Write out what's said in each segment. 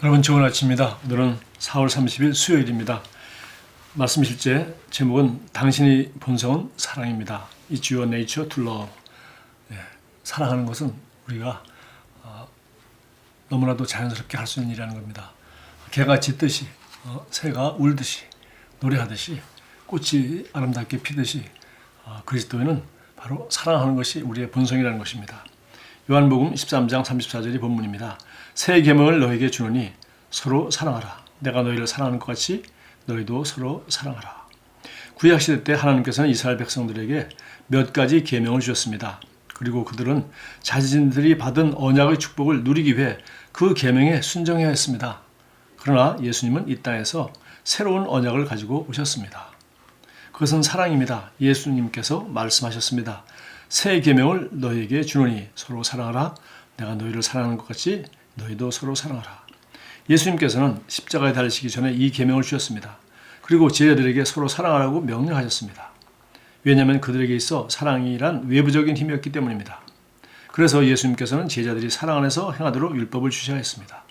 여러분 좋은 아침입니다. 오늘은 4월 30일 수요일입니다. 말씀 실제 제목은 당신의 본성은 사랑입니다. It's your nature to love. 사랑하는 것은 우리가 너무나도 자연스럽게 할 수 있는 일이라는 겁니다. 개가 짖듯이 새가 울듯이 노래하듯이 꽃이 아름답게 피듯이 그리스도인은 바로 사랑하는 것이 우리의 본성이라는 것입니다. 요한복음 13장 34절이 본문입니다. 새 계명을 너에게 주노니 서로 사랑하라. 내가 너희를 사랑하는 것 같이 너희도 서로 사랑하라. 구약시대 때 하나님께서는 이스라엘 백성들에게 몇 가지 계명을 주셨습니다. 그리고 그들은 자신들이 받은 언약의 축복을 누리기 위해 그 계명에 순종해야 했습니다. 그러나 예수님은 이 땅에서 새로운 언약을 가지고 오셨습니다. 그것은 사랑입니다. 예수님께서 말씀하셨습니다. 새 계명을 너희에게 주노니 서로 사랑하라. 내가 너희를 사랑하는 것 같이 너희도 서로 사랑하라. 예수님께서는 십자가에 달리시기 전에 이 계명을 주셨습니다. 그리고 제자들에게 서로 사랑하라고 명령하셨습니다. 왜냐하면 그들에게 있어 사랑이란 외부적인 힘이었기 때문입니다. 그래서 예수님께서는 제자들이 사랑 안에서 행하도록 율법을 주셔야 했습니다.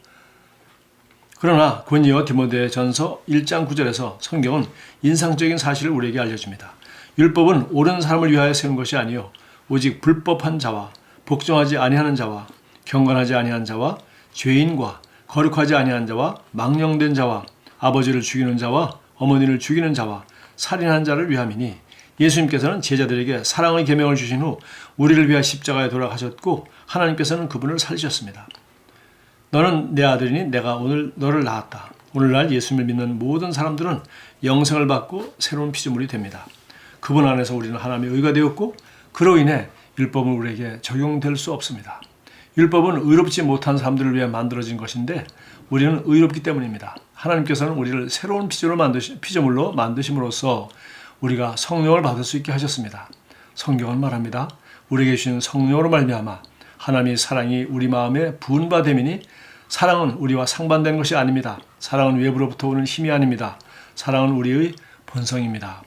그러나 고린도 디모데전서 1장 9절에서 성경은 인상적인 사실을 우리에게 알려줍니다. 율법은 옳은 사람을 위하여 세운 것이 아니요 오직 불법한 자와 복종하지 아니하는 자와 경건하지 아니한 자와 죄인과 거룩하지 아니한 자와 망령된 자와 아버지를 죽이는 자와 어머니를 죽이는 자와 살인한 자를 위함이니 예수님께서는 제자들에게 사랑의 계명을 주신 후 우리를 위하여 십자가에 돌아가셨고 하나님께서는 그분을 살리셨습니다. 너는 내 아들이니 내가 오늘 너를 낳았다. 오늘날 예수님을 믿는 모든 사람들은 영생을 받고 새로운 피조물이 됩니다. 그분 안에서 우리는 하나님의 의가 되었고 그로 인해 율법은 우리에게 적용될 수 없습니다. 율법은 의롭지 못한 사람들을 위해 만들어진 것인데 우리는 의롭기 때문입니다. 하나님께서는 우리를 새로운 피조물로 만드심으로써 우리가 성령을 받을 수 있게 하셨습니다. 성경은 말합니다. 우리에게 주신 성령으로 말미암아 하나님의 사랑이 우리 마음에 부은 바 됨이니 사랑은 우리와 상반된 것이 아닙니다. 사랑은 외부로부터 오는 힘이 아닙니다. 사랑은 우리의 본성입니다.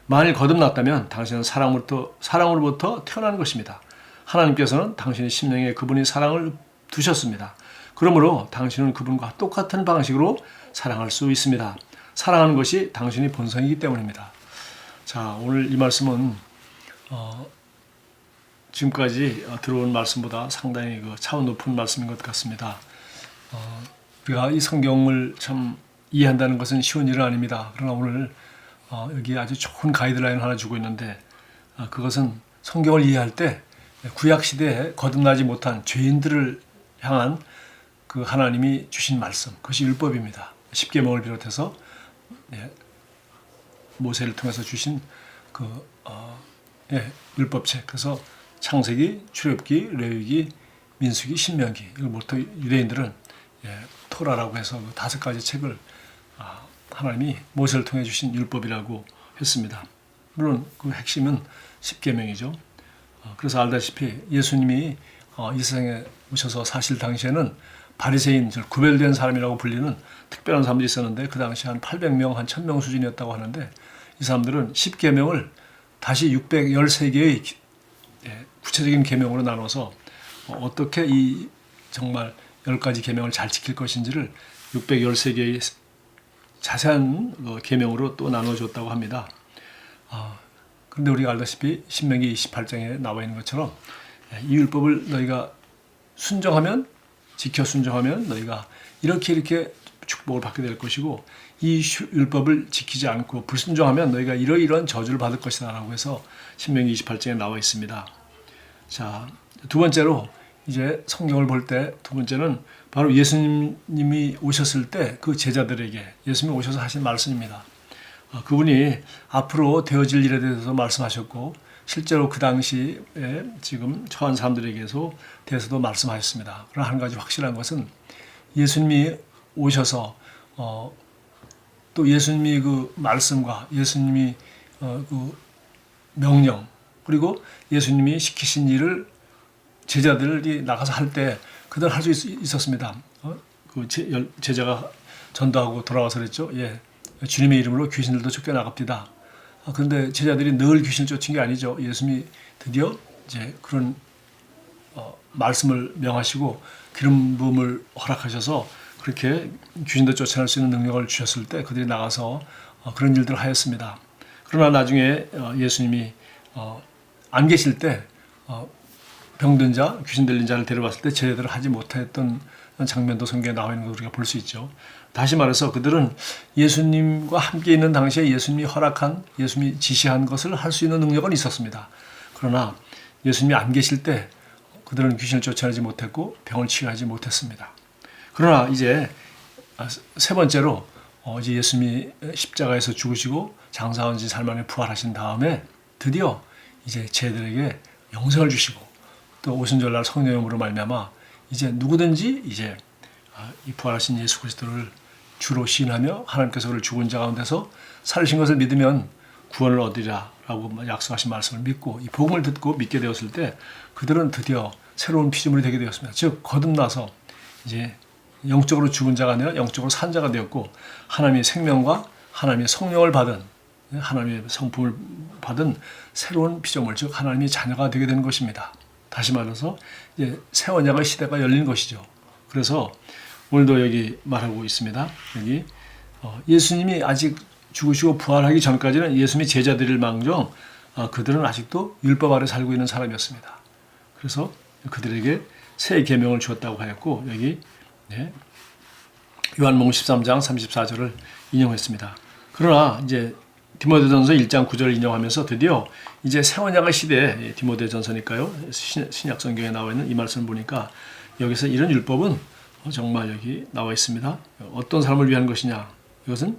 만일 거듭났다면 당신은 사랑으로부터 태어난 것입니다. 하나님께서는 당신의 심령에 그분의 사랑을 두셨습니다. 그러므로 당신은 그분과 똑같은 방식으로 사랑할 수 있습니다. 사랑하는 것이 당신의 본성이기 때문입니다. 자, 오늘 이 말씀은 지금까지 들어온 말씀보다 상당히 차원 높은 말씀인 것 같습니다. 우리가 이 성경을 참 이해한다는 것은 쉬운 일은 아닙니다. 그러나 오늘 여기 아주 좋은 가이드라인을 하나 주고 있는데 그것은 성경을 이해할 때 구약시대에 거듭나지 못한 죄인들을 향한 그 하나님이 주신 말씀, 그것이 율법입니다. 십계명을 비롯해서 모세를 통해서 주신 율법책. 그래서 창세기, 출애굽기, 레위기, 민수기, 신명기. 이걸 모두 유대인들은 토라라고 해서 그 5가지 책을 하나님이 모세를 통해 주신 율법이라고 했습니다. 물론 그 핵심은 십계명이죠. 그래서 알다시피 예수님이 이 세상에 오셔서 사실 당시에는 바리새인, 구별된 사람이라고 불리는 특별한 사람들이 있었는데 그 당시 한 800명, 한 1000명 수준이었다고 하는데 이 사람들은 십계명을 다시 613개의 구체적인 계명으로 나눠서 어떻게 이 정말 10가지 계명을 잘 지킬 것인지를 613개의 자세한 계명으로 또 나눠줬다고 합니다. 그런데 우리가 알다시피 신명기 28장에 나와 있는 것처럼 이 율법을 너희가 순종하면, 지켜 순종하면 너희가 이렇게 축복을 받게 될 것이고 이 율법을 지키지 않고 불순종하면 너희가 이러이러한 저주를 받을 것이다 라고 해서 신명기 28장에 나와 있습니다. 자, 두 번째로 이제 성경을 볼 때 두 번째는 바로 예수님이 오셨을 때 그 제자들에게 예수님이 오셔서 하신 말씀입니다. 그분이 앞으로 되어질 일에 대해서 말씀하셨고 실제로 그 당시에 지금 처한 사람들에게서도 말씀하셨습니다. 그러나 한 가지 확실한 것은 예수님이 오셔서 또 예수님이 그 말씀과 예수님이 그 명령 그리고 예수님이 시키신 일을 제자들이 나가서 할 때 그들 할 수 있었습니다. 그 제자가 전도하고 돌아와서 그랬죠. 주님의 이름으로 귀신들도 쫓겨나갑니다. 그런데 제자들이 늘 귀신을 쫓은 게 아니죠. 예수님이 드디어 이제 그런 말씀을 명하시고 기름 부음을 허락하셔서 그렇게 귀신도 쫓아낼 수 있는 능력을 주셨을 때 그들이 나가서 그런 일들을 하였습니다. 그러나 나중에 예수님이 안 계실 때 병든 자, 귀신 들린 자를 데려왔을 때 제대로 하지 못했던 장면도 성경에 나와 있는 걸 우리가 볼 수 있죠. 다시 말해서 그들은 예수님과 함께 있는 당시에 예수님이 허락한, 예수님이 지시한 것을 할 수 있는 능력은 있었습니다. 그러나 예수님이 안 계실 때 그들은 귀신을 쫓아내지 못했고 병을 치유하지 못했습니다. 그러나 이제 세 번째로 이제 예수님이 십자가에서 죽으시고 장사한 지 사흘 만에 부활하신 다음에 드디어 이제 제들에게 영생을 주시고 또 오순절날 성령의 영으로 말미암아 이제 누구든지 이제 이 부활하신 예수 그리스도를 주로 시인하며 하나님께서 그를 죽은 자 가운데서 살리신 것을 믿으면 구원을 얻으리라라고 약속하신 말씀을 믿고 이 복음을 듣고 믿게 되었을 때 그들은 드디어 새로운 피조물이 되게 되었습니다. 즉 거듭나서 이제 영적으로 죽은 자가 아니라 영적으로 산 자가 되었고 하나님의 생명과 하나님의 성령을 받은 하나님의 성품을 받은 새로운 피조물, 즉 하나님의 자녀가 되게 되는 것입니다. 다시 말해서 이제 새 언약의 시대가 열린 것이죠. 그래서 오늘도 여기 말하고 있습니다. 여기 예수님이 아직 죽으시고 부활하기 전까지는 예수님이 제자들일 망정 그들은 아직도 율법 아래 살고 있는 사람이었습니다. 그래서 그들에게 새 계명을 주었다고 하였고 여기 요한복음 13장 34절을 인용했습니다. 그러나 이제 디모데전서 1장 9절을 인용하면서 드디어 이제 새 언약의 시대에 디모데전서니까요. 신약 성경에 나와 있는 이 말씀을 보니까 여기서 이런 율법은 정말 여기 나와 있습니다. 어떤 사람을 위한 것이냐? 이것은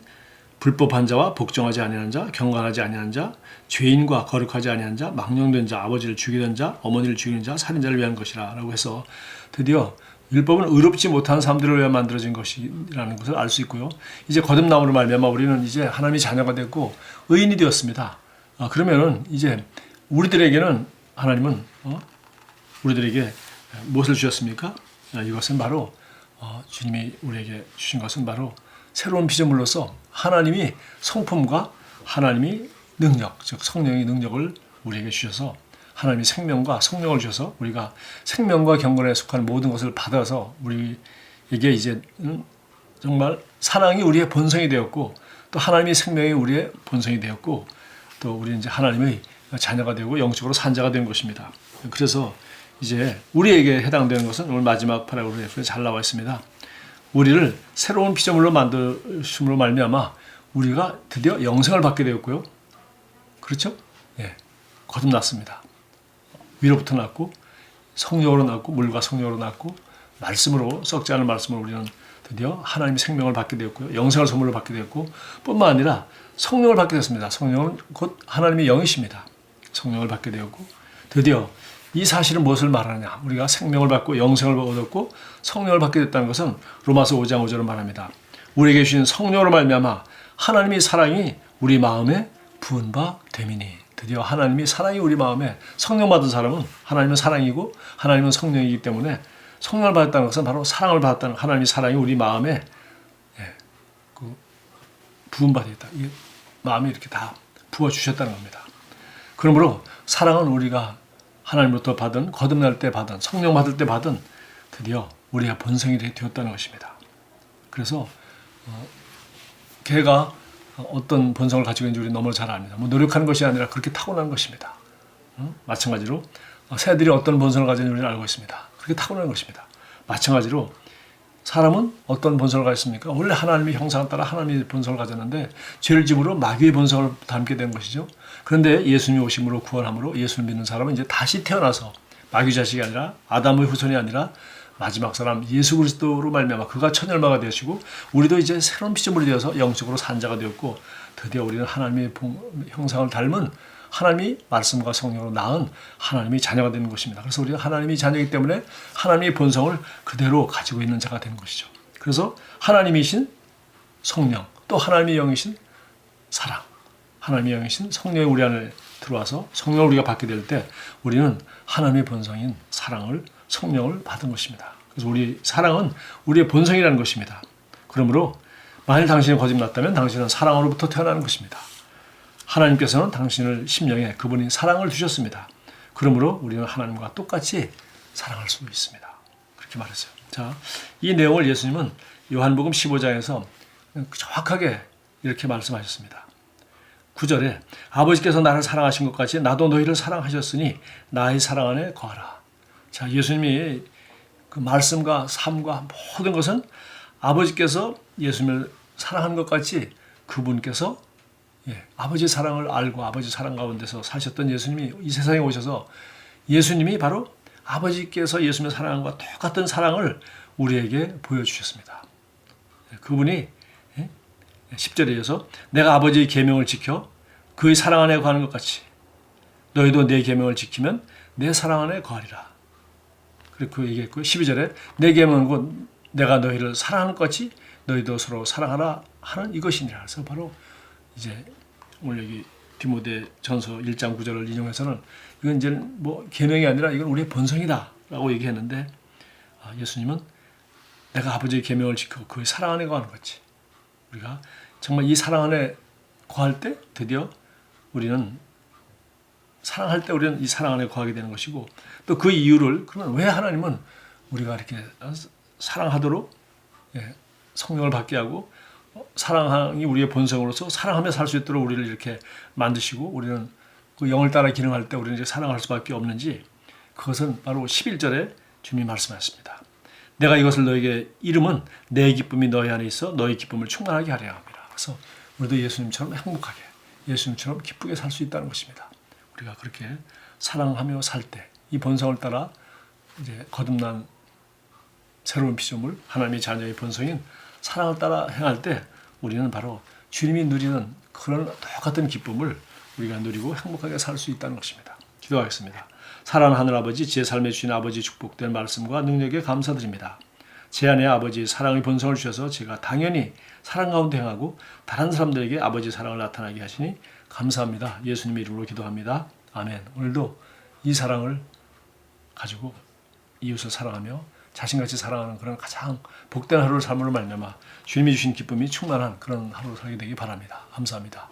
불법한 자와 복종하지 아니하는 자, 경건하지 아니하는 자, 죄인과 거룩하지 아니하는 자, 망령된 자, 아버지를 죽이던 자, 어머니를 죽이는 자, 살인자를 위한 것이라고 해서 드디어 율법은 의롭지 못한 사람들을 위해 만들어진 것이라는 것을 알 수 있고요. 이제 거듭남으로 말미암아 우리는 이제 하나님의 자녀가 됐고 의인이 되었습니다. 그러면은 이제 우리들에게는 하나님은 우리들에게 무엇을 주셨습니까? 이것은 바로 주님이 우리에게 주신 것은 바로 새로운 피조물로서 하나님이 성품과 하나님이 능력, 즉 성령의 능력을 우리에게 주셔서 하나님이 생명과 성령을 주셔서 우리가 생명과 경건에 속한 모든 것을 받아서 우리에게 이제 정말 사랑이 우리의 본성이 되었고 또 하나님의 생명이 우리의 본성이 되었고 또 우리는 이제 하나님의 자녀가 되고 영적으로 산자가 된 것입니다. 그래서 이제 우리에게 해당되는 것은 오늘 마지막 파라그래프에 잘 나와 있습니다. 우리를 새로운 피조물로 만드심으로 말미암아 우리가 드디어 영생을 받게 되었고요. 그렇죠? 예, 거듭났습니다. 위로부터 났고 성령으로 났고 물과 성령으로 났고 말씀으로 썩지 않은 말씀으로 우리는 드디어 하나님의 생명을 받게 되었고요. 영생을 선물로 받게 되었고 뿐만 아니라 성령을 받게 됐습니다. 성령은 곧 하나님의 영이십니다. 성령을 받게 되었고 드디어 이 사실은 무엇을 말하느냐? 우리가 생명을 받고 영생을 얻었고 성령을 받게 됐다는 것은 로마서 5장 5절을 말합니다. 우리에게 주신 성령으로 말미암아 하나님의 사랑이 우리 마음에 부은 바 됨이니 드디어 하나님이 사랑이 우리 마음에 성령 받은 사람은 하나님은 사랑이고 하나님은 성령이기 때문에 성령을 받았다는 것은 바로 사랑을 받았다는 하나님의 사랑이 우리 마음에 부은 바 되었다. 마음이 이렇게 다 부어주셨다는 겁니다. 그러므로 사랑은 우리가 하나님으로부터 받은 거듭날 때 받은 성령 받을 때 받은 드디어 우리의 본성이 되었다는 것입니다. 그래서 개가 어떤 본성을 가지고 있는지 우리는 너무 잘 압니다. 뭐 노력하는 것이 아니라 그렇게 타고난 것입니다. 마찬가지로 새들이 어떤 본성을 가지는지 우리는 알고 있습니다. 그렇게 타고난 것입니다. 마찬가지로 사람은 어떤 본성을 가졌습니까? 원래 하나님의 형상에 따라 하나님의 본성을 가졌는데 죄를 지음으로 마귀의 본성을 담게 된 것이죠. 그런데 예수님이 오심으로 구원함으로 예수를 믿는 사람은 이제 다시 태어나서 마귀 자식이 아니라 아담의 후손이 아니라 마지막 사람 예수 그리스도로 말미암아 그가 첫 열마가 되시고 우리도 이제 새로운 피조물이 되어서 영적으로 산자가 되었고 드디어 우리는 하나님의 형상을 닮은 하나님이 말씀과 성령으로 낳은 하나님의 자녀가 되는 것입니다. 그래서 우리가 하나님의 자녀이기 때문에 하나님의 본성을 그대로 가지고 있는 자가 되는 것이죠. 그래서 하나님이신 성령 또 하나님의 영이신 사랑 하나님의 영이신 성령이 우리 안에 들어와서 성령을 우리가 받게 될 때 우리는 하나님의 본성인 사랑을 성령을 받은 것입니다. 그래서 우리 사랑은 우리의 본성이라는 것입니다. 그러므로 만일 당신이 거듭났다면 당신은 사랑으로부터 태어나는 것입니다. 하나님께서는 당신을 심령에 그분이 사랑을 주셨습니다. 그러므로 우리는 하나님과 똑같이 사랑할 수 있습니다. 그렇게 말했어요. 자, 이 내용을 예수님은 요한복음 15장에서 정확하게 이렇게 말씀하셨습니다. 9절에 아버지께서 나를 사랑하신 것 같이 나도 너희를 사랑하셨으니 나의 사랑 안에 거하라. 자, 예수님이 그 말씀과 삶과 모든 것은 아버지께서 예수님을 사랑하는 것 같이 그분께서 아버지 사랑을 알고 아버지 사랑 가운데서 사셨던 예수님이 이 세상에 오셔서 예수님이 바로 아버지께서 예수님을 사랑한 것과 똑같은 사랑을 우리에게 보여주셨습니다. 그분이 10절에 이어서 내가 아버지의 계명을 지켜 그의 사랑 안에 거하는 것 같이 너희도 내 계명을 지키면 내 사랑 안에 거하리라. 그리고 얘기했고 12절에 내 계명은 곧 내가 너희를 사랑하는 것 같이 너희도 서로 사랑하라 하는 이것이니라. 그래서 바로 이제 오늘 여기 디모데 전서 1장 9절을 인용해서는 이건 이제 뭐 계명이 아니라 이건 우리의 본성이다라고 얘기했는데 예수님은 내가 아버지의 계명을 지키고 그의 사랑 안에 거하는 거지. 우리가 정말 이 사랑 안에 거할 때 드디어 우리는 사랑할 때 우리는 이 사랑 안에 거하게 되는 것이고 또 그 이유를 그러면 왜 하나님은 우리가 이렇게 사랑하도록 성령을 받게 하고 사랑이 우리의 본성으로서 사랑하며 살 수 있도록 우리를 이렇게 만드시고 우리는 그 영을 따라 기능할 때 우리는 이제 사랑할 수밖에 없는지 그것은 바로 11절에 주님이 말씀하셨습니다. 내가 이것을 너에게 이름은 내 기쁨이 너희 안에 있어 너희 기쁨을 충만하게 하려 합니다. 그래서 우리도 예수님처럼 행복하게 예수님처럼 기쁘게 살 수 있다는 것입니다. 우리가 그렇게 사랑하며 살 때 이 본성을 따라 이제 거듭난 새로운 피조물 하나님의 자녀의 본성인 사랑을 따라 행할 때 우리는 바로 주님이 누리는 그런 똑같은 기쁨을 우리가 누리고 행복하게 살 수 있다는 것입니다. 기도하겠습니다. 사랑하는 하늘아버지, 제 삶에 주신 아버지 축복된 말씀과 능력에 감사드립니다. 제 안에 아버지의 사랑의 본성을 주셔서 제가 당연히 사랑 가운데 행하고 다른 사람들에게 아버지의 사랑을 나타나게 하시니 감사합니다. 예수님의 이름으로 기도합니다. 아멘. 오늘도 이 사랑을 가지고 이웃을 사랑하며 자신같이 사랑하는 그런 가장 복된 하루를 삶으로 말미암아 주님이 주신 기쁨이 충만한 그런 하루를 살게 되기 바랍니다. 감사합니다.